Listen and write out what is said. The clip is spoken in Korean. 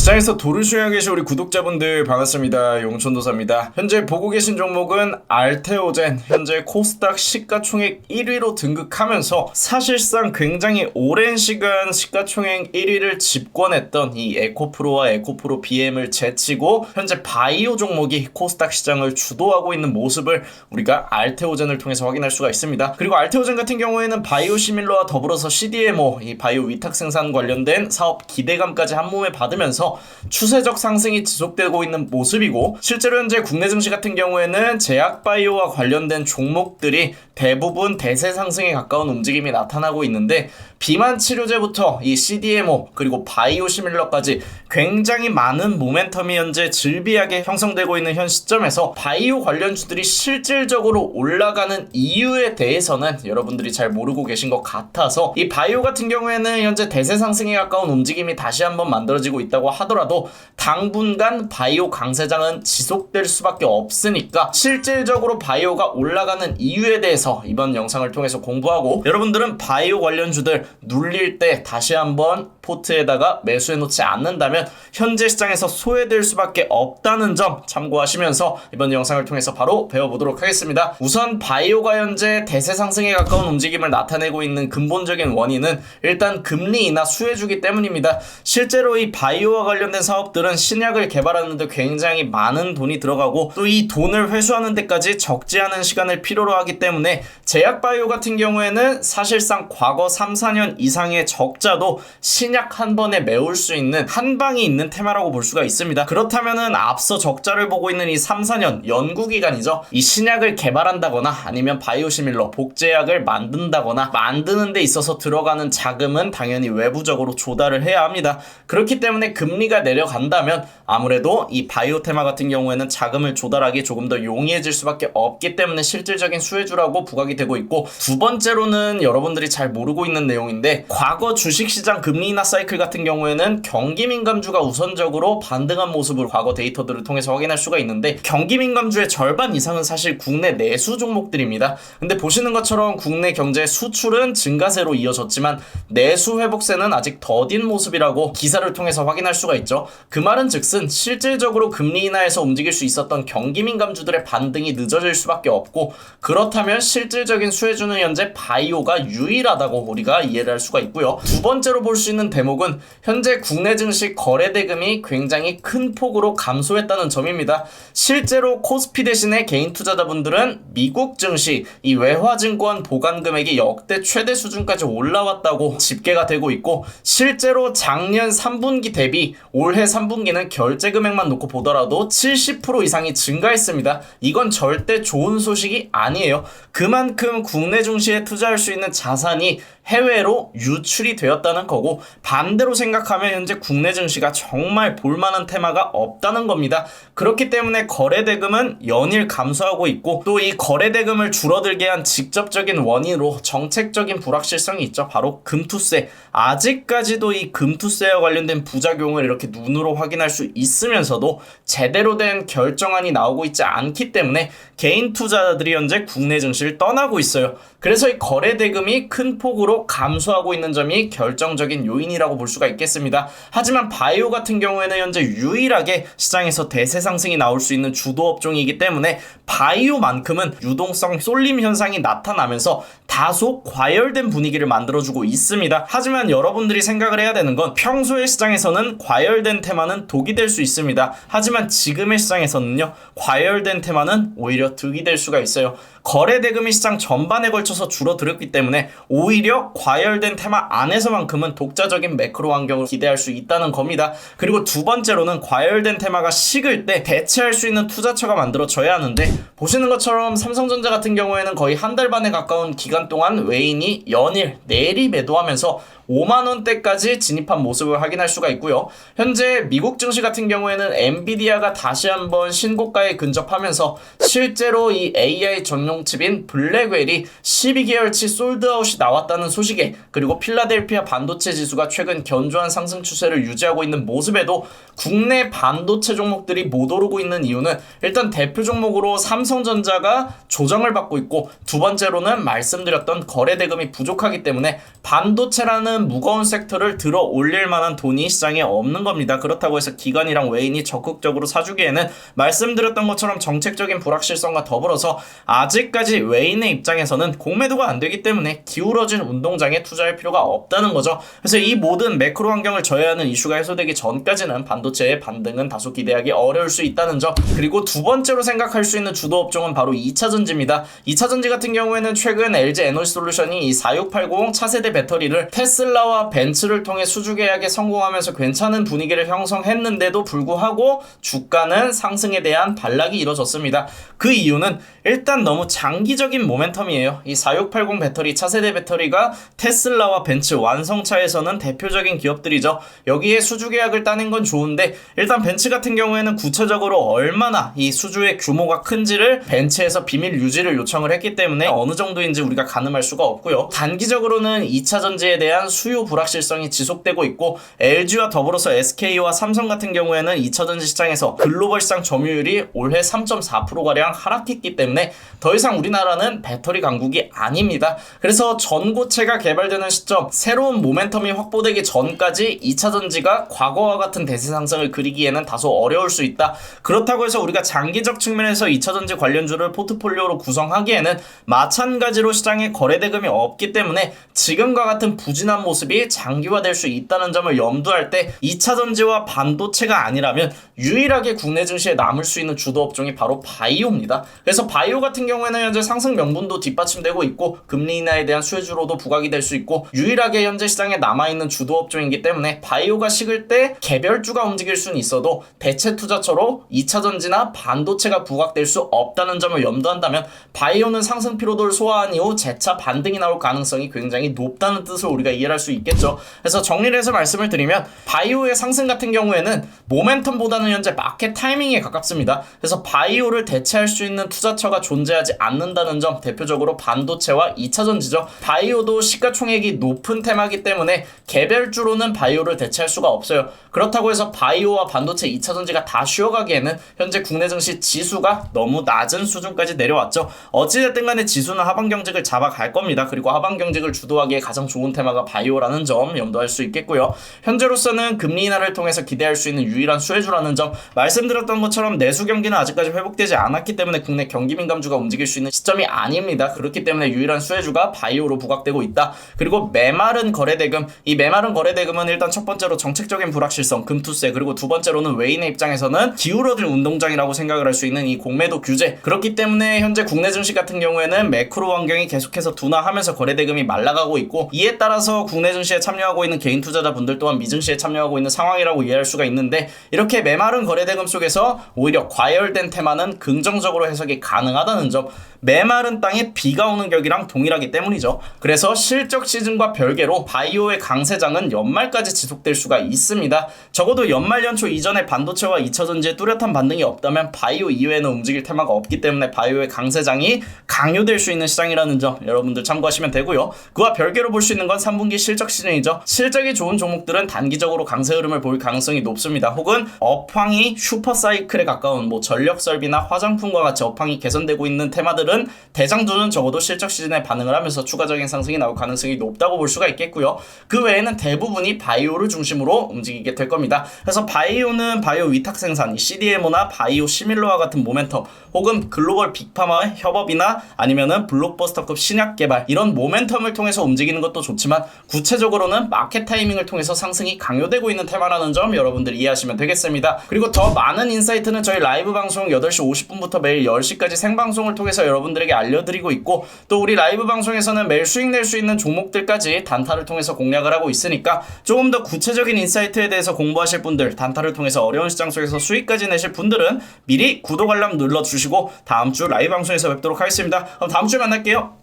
시장에서 도를 수행하고 계신 우리 구독자분들 반갑습니다. 용천도사입니다. 현재 보고 계신 종목은 알테오젠, 현재 코스닥 시가총액 1위로 등극하면서 사실상 굉장히 오랜 시간 시가총액 1위를 집권했던 이 에코프로와 에코프로 BM을 제치고 현재 바이오 종목이 코스닥 시장을 주도하고 있는 모습을 우리가 알테오젠을 통해서 확인할 수가 있습니다. 그리고 알테오젠 같은 경우에는 바이오 시밀러와 더불어서 CDMO, 이 바이오 위탁 생산 관련된 사업 기대감까지 한 몸에 받으면서 추세적 상승이 지속되고 있는 모습이고, 실제로 현재 국내 증시 같은 경우에는 제약바이오와 관련된 종목들이 대부분 대세 상승에 가까운 움직임이 나타나고 있는데, 비만 치료제부터 이 CDMO 그리고 바이오 시밀러까지 굉장히 많은 모멘텀이 현재 즐비하게 형성되고 있는 현 시점에서 바이오 관련주들이 실질적으로 올라가는 이유에 대해서는 여러분들이 잘 모르고 계신 것 같아서, 이 바이오 같은 경우에는 현재 대세 상승에 가까운 움직임이 다시 한번 만들어지고 있다고 하더라도 당분간 바이오 강세장은 지속될 수밖에 없으니까 실질적으로 바이오가 올라가는 이유에 대해서 이번 영상을 통해서 공부하고, 여러분들은 바이오 관련주들 눌릴 때 다시 한번 포트에다가 매수해 놓지 않는다면 현재 시장에서 소외될 수밖에 없다는 점 참고하시면서 이번 영상을 통해서 바로 배워보도록 하겠습니다. 우선 바이오가 현재 대세 상승에 가까운 움직임을 나타내고 있는 근본적인 원인은 일단 금리 인하 수혜주기 때문입니다. 실제로 이 바이오와 관련된 사업들은 신약을 개발하는 데 굉장히 많은 돈이 들어가고, 또 이 돈을 회수하는 데까지 적지 않은 시간을 필요로 하기 때문에 제약바이오 같은 경우에는 사실상 과거 3, 4년 이상의 적자도 신약 한 번에 메울 수 있는 한방이 있는 테마라고 볼 수가 있습니다. 그렇다면은 앞서 적자를 보고 있는 이 3, 4년 연구기간이죠. 이 신약을 개발한다거나 아니면 바이오시밀러 복제약을 만든다거나 만드는 데 있어서 들어가는 자금은 당연히 외부적으로 조달을 해야 합니다. 그렇기 때문에 금리가 내려간다면 아무래도 이 바이오 테마 같은 경우에는 자금을 조달하기 조금 더 용이해질 수밖에 없기 때문에 실질적인 수혜주라고 부각이 되고 있고, 두 번째로는 여러분들이 잘 모르고 있는 내용인데, 과거 주식시장 금리 인하 사이클 같은 경우에는 경기민감주가 우선적으로 반등한 모습을 과거 데이터들을 통해서 확인할 수가 있는데, 경기민감주의 절반 이상은 사실 국내 내수 종목들입니다. 근데 보시는 것처럼 국내 경제 수출은 증가세로 이어졌지만 내수 회복세는 아직 더딘 모습이라고 기사를 통해서 확인할 수가 있죠. 그 말은 즉슨 실질적으로 금리 인하에서 움직일 수 있었던 경기민감주들의 반등이 늦어질 수밖에 없고, 그렇다면 실질적인 수혜주는 현재 바이오가 유일하다고 우리가 이해를 할 수가 있고요. 두 번째로 볼 수 있는 대목은 현재 국내 증시 거래 대금이 굉장히 큰 폭으로 감소했다는 점입니다. 실제로 코스피 대신에 개인 투자자분들은 미국 증시 이 외화증권 보관 금액이 역대 최대 수준까지 올라왔다고 집계가 되고 있고, 실제로 작년 3분기 대비 올해 3분기는 결제 금액만 놓고 보더라도 70% 이상이 증가했습니다. 이건 절대 좋은 소식이 아니에요. 그만큼 국내 증시에 투자할 수 있는 자산이 해외로 유출이 되었다는 거고, 반대로 생각하면 현재 국내 증시가 정말 볼만한 테마가 없다는 겁니다. 그렇기 때문에 거래대금은 연일 감소하고 있고, 또 이 거래대금을 줄어들게 한 직접적인 원인으로 정책적인 불확실성이 있죠. 바로 금투세. 아직까지도 이 금투세와 관련된 부작용을 이렇게 눈으로 확인할 수 있으면서도 제대로 된 결정안이 나오고 있지 않기 때문에 개인 투자자들이 현재 국내 증시를 떠나고 있어요. 그래서 이 거래대금이 큰 폭으로 감소하고 있는 점이 결정적인 요인이라고 볼 수가 있겠습니다. 하지만 바이오 같은 경우에는 현재 유일하게 시장에서 대세 상승이 나올 수 있는 주도 업종이기 때문에 바이오만큼은 유동성 쏠림 현상이 나타나면서 다소 과열된 분위기를 만들어주고 있습니다. 하지만 여러분들이 생각을 해야 되는 건, 평소의 시장에서는 과열된 테마는 독이 될 수 있습니다. 하지만 지금의 시장에서는요, 과열된 테마는 오히려 득이 될 수가 있어요. 거래 대금이 시장 전반에 걸쳐서 줄어들었기 때문에 오히려 과열된 테마 안에서만큼은 독자적인 매크로 환경을 기대할 수 있다는 겁니다. 그리고 두 번째로는 과열된 테마가 식을 때 대체할 수 있는 투자처가 만들어져야 하는데, 보시는 것처럼 삼성전자 같은 경우에는 거의 한 달 반에 가까운 기간 동안 외인이 연일 내리 매도하면서 5만원대까지 진입한 모습을 확인할 수가 있고요. 현재 미국 증시 같은 경우에는 엔비디아가 다시 한번 신고가에 근접하면서 실제로 이 AI 전용 칩인 블랙웰이 12개월치 솔드아웃이 나왔다는 소식에, 그리고 필라델피아 반도체 지수가 반도체가 최근 견조한 상승 추세를 유지하고 있는 모습에도 국내 반도체 종목들이 못 오르고 있는 이유는 일단 대표 종목으로 삼성전자가 조정을 받고 있고, 두 번째로는 말씀드렸던 거래대금이 부족하기 때문에 반도체라는 무거운 섹터를 들어 올릴 만한 돈이 시장에 없는 겁니다. 그렇다고 해서 기관이랑 외인이 적극적으로 사주기에는 말씀드렸던 것처럼 정책적인 불확실성과 더불어서 아직까지 외인의 입장에서는 공매도가 안 되기 때문에 기울어진 운동장에 투자할 필요가 없다는 거죠. 그래서 이 모든 매크로 환경을 저해하는 이슈가 해소되기 전까지는 반도체의 반등은 다소 기대하기 어려울 수 있다는 점. 그리고 두 번째로 생각할 수 있는 주도 업종은 바로 2차전지입니다. 2차전지 같은 경우에는 최근 LG 에너지솔루션이 이 4680 차세대 배터리를 테슬라와 벤츠를 통해 수주 계약에 성공하면서 괜찮은 분위기를 형성했는데도 불구하고 주가는 상승에 대한 반락이 이뤄졌습니다. 그 이유는 일단 너무 장기적인 모멘텀이에요. 이 4680 배터리, 차세대 배터리가 테슬라와 벤츠 완성차에서는 대표적인 기업들이죠. 여기에 수주 계약을 따낸 건 좋은데, 일단 벤츠 같은 경우에는 구체적으로 얼마나 이 수주의 규모가 큰지를 벤츠에서 비밀 유지를 요청을 했기 때문에 어느 정도인지 우리가 가늠할 수가 없고요. 단기적으로는 2차전지에 대한 수요 불확실성이 지속되고 있고, LG와 더불어서 SK와 삼성 같은 경우에는 2차전지 시장에서 글로벌 시장 점유율이 올해 3.4%가량 하락했기 때문에 더 이상 우리나라는 배터리 강국이 아닙니다. 그래서 전고체가 개발되는 시점, 새로운 모멘텀이 확보되기 전까지 2차전지가 과거와 같은 대세 상승을 그리기에는 다소 어려울 수 있다. 그렇다고 해서 우리가 장기적 측면에서 2차전지 관련주를 포트폴리오로 구성하기에는 마찬가지로 시장에 거래대금이 없기 때문에 지금과 같은 부진한 모습이 장기화될 수 있다는 점을 염두할 때 2차전지와 반도체가 아니라면 유일하게 국내 증시에 남을 수 있는 주도 업종이 바로 바이오입니다. 그래서 바이오 같은 경우에는 현재 상승 명분도 뒷받침되고 있고, 금리 인하에 대한 수혜주로도 부각이 될 수 있고, 유일하게 현재 시장에 남아있는 주도 업종이기 때문에 바이오가 식을 때 개별주가 움직일 수는 있어도 대체 투자처로 2차전지나 반도체가 부각될 수 없다는 점을 염두한다면 바이오는 상승 피로도를 소화한 이후 재차 반등이 나올 가능성이 굉장히 높다는 뜻을 우리가 이해할 수 있겠죠. 그래서 정리를 해서 말씀을 드리면 바이오의 상승 같은 경우에는 모멘텀보다는 현재 마켓 타이밍에 가깝습니다. 그래서 바이오를 대체할 수 있는 투자처가 존재하지 않는다는 점, 대표적으로 반도체와 2차전지죠. 바이오도 시가총액이 높은 테마이기 때문에 개별주로는 바이오를 대체할 수가 없어요. 그렇다고 해서 바이오와 반도체, 2차전지가 다 쉬어가기에는 현재 국내 증시 지수가 너무 낮은 수준까지 내려왔죠. 어찌됐든 간에 지수는 하방 경직을 잡아갈 겁니다. 그리고 하방 경직을 주도하기에 가장 좋은 테마가 바이오라는 점 염두할 수 있겠고요. 현재로서는 금리 인하를 통해서 기대할 수 있는 유일한 수혜주라는 점, 말씀드렸던 것처럼 내수 경기는 아직까지 회복되지 않았기 때문에 국내 경기 민감주가 움직일 수 있는 시점이 아닙니다. 그렇기 때문에 유일한 수혜주가 바이오로 부각되고 있다. 그리고 메마른 거래대금, 이 메마른 거래대금은 일단 첫 번째로 정책적인 불확실성, 금투세, 그리고 두 번째로는 외인의 입장에서는 기울어질 운동장이라고 생각을 할 수 있는 이 공매도 규제. 그렇기 때문에 현재 국내 증시 같은 경우에는 매크로 환경이 계속해서 둔화하면서 거래대금이 말라가고 있고, 이에 따라서 국내 증시에 참여하고 있는 개인 투자자분들 또한 미증시에 참여하고 있는 상황이라고 이해할 수가 있는데, 이렇게 메마른 거래대금 속에서 오히려 과열된 테마는 긍정적으로 해석이 가능하다는 점, 메마른 땅에 비가 오는 격이랑 동일하기 때문이죠. 그래서 실적 시즌과 별개로 바이오의 강세장은 연말까지 지속될 수가 있습니다. 적어도 연말 연초 이전에 반도체와 2차전지에 뚜렷한 반등이 없다면 바이오 이외에는 움직일 테마가 없기 때문에 바이오의 강세장이 강요될 수 있는 시장이라는 점 여러분들 참고하시면 되고요. 그와 별개로 볼 수 있는 건 3분기 실적 시즌이죠. 실적이 좋은 종목들은 단기적으로 강세 흐름을 보일 가능성이 높습니다. 혹은 업황이 슈퍼사이클에 가까운 전력설비나 화장품과 같이 업황이 개선되고 있는 테마들은 대장주는 적어도 실적 시즌에 반응을 하면서 추가적인 상승이 나올 가능성이 높다고 볼 수가 있겠고요. 그 외에는 대부분이 바이오를 중심으로 움직이게 될 겁니다. 그래서 바이오는 바이오 위탁 생산, CDMO나 바이오 시밀러와 같은 모멘텀, 혹은 글로벌 빅파마의 협업이나 아니면은 블록버스터급 신약 개발, 이런 모멘텀을 통해서 움직이는 것도 좋지만 구체적으로는 마켓 타이밍을 통해서 상승이 강요되고 있는 테마라는 점 여러분들 이해하시면 되겠습니다. 그리고 더 많은 인사이트는 저희 라이브 방송 8시 50분부터 매일 10시까지 생방송을 통해서 여러분들에게 알려드리고 있고, 또 우리 라이브 방송에서는 매일 수익 낼 수 있는 종목들까지 단타를 통해서 공략을 하고 있으니까 조금 더 구체적인 인사이트에 대해서 공부하실 분들, 단타를 통해서 어려운 시장 속에서 수익까지 내실 분들은 미리 구독 알람 눌러주시고 다음 주 라이브 방송에서 뵙도록 하겠습니다. 그럼 다음 주에 만날게요.